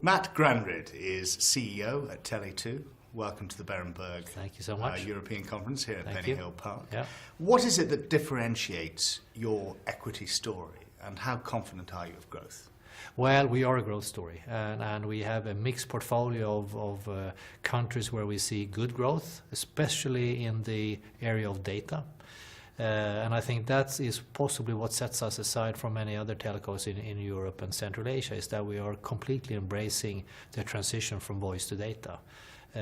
Matt Granryd is CEO at Tele. Welcome to the Berenberg Thank you so much. European Conference here at Penny Hill Park. Yeah. What is it that differentiates your equity story, and how confident are you of growth? Well, we are a growth story, and we have a mixed portfolio of countries where we see good growth, especially in the area of data. And I think that is possibly what sets us aside from many other telcos in Europe and Central Asia, is that we are completely embracing the transition from voice to data,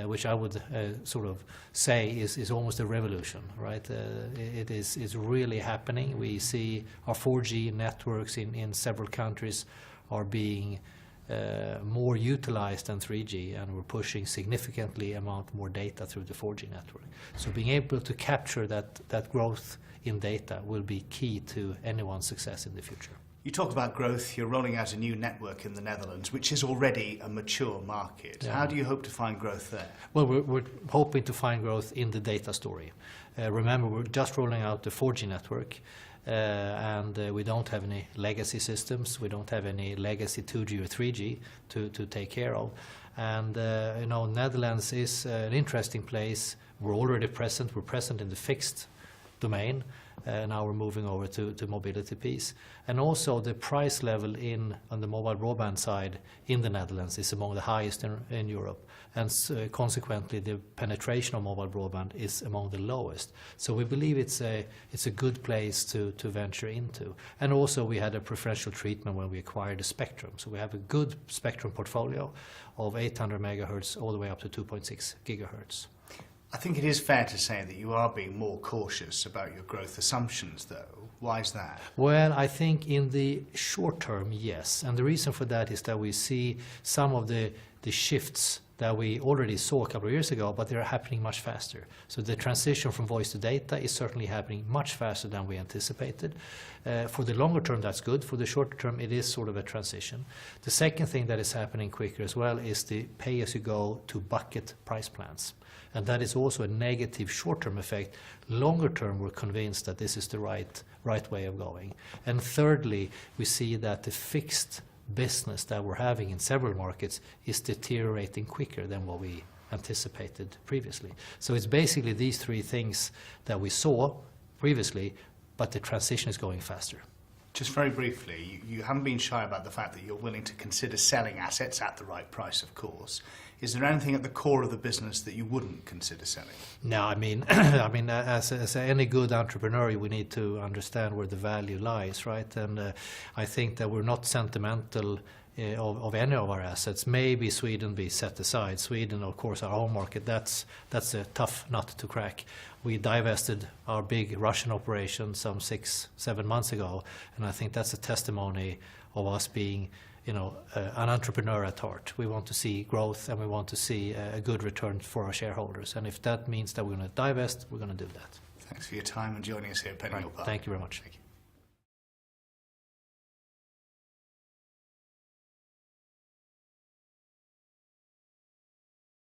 which I would sort of say is almost a revolution, right? It's really happening. We see our 4G networks in several countries are being more utilized than 3G, and we're pushing significantly amount more data through the 4G network. So being able to capture that growth in data will be key to anyone's success in the future. You talk about growth. You're rolling out a new network in the Netherlands, which is already a mature market. Yeah. How do you hope to find growth there? Well, we're hoping to find growth in the data story. Remember, we're just rolling out the 4G network. And we don't have any legacy systems. We don't have any legacy 2G or 3G to take care of. And Netherlands is an interesting place. We're already present. We're present in the fixed domain. Now we're moving over to mobility piece. And also the price level on the mobile broadband side in the Netherlands is among the highest in Europe. And consequently, the penetration of mobile broadband is among the lowest. So we believe it's a good place to venture into. And also we had a preferential treatment when we acquired the spectrum. So we have a good spectrum portfolio of 800 megahertz all the way up to 2.6 gigahertz. I think it is fair to say that you are being more cautious about your growth assumptions, though. Why is that? Well, I think in the short term, yes. And the reason for that is that we see some of the shifts that we already saw a couple of years ago, but they're happening much faster. So the transition from voice to data is certainly happening much faster than we anticipated. For the longer term, that's good. For the shorter term, it is sort of a transition. The second thing that is happening quicker as well is the pay-as-you-go to bucket price plans. And that is also a negative short-term effect. Longer term, we're convinced that this is the right way of going. And thirdly, we see that the fixed business that we're having in several markets is deteriorating quicker than what we anticipated previously. So it's basically these three things that we saw previously, but the transition is going faster. Just very briefly, you haven't been shy about the fact that you're willing to consider selling assets at the right price, of course. Is there anything at the core of the business that you wouldn't consider selling? No, I mean, as any good entrepreneur, we need to understand where the value lies, right? And I think that we're not sentimental of any of our assets. Maybe Sweden be set aside. Sweden, of course, our home market, that's a tough nut to crack. We divested our big Russian operation some 6-7 months ago, and I think that's a testimony of us being an entrepreneur at heart. We want to see growth, and we want to see a good return for our shareholders. And if that means that we're going to divest, we're going to do that. Thanks for your time and joining us here at Penny Hill Park. Thank you very much. Thank you.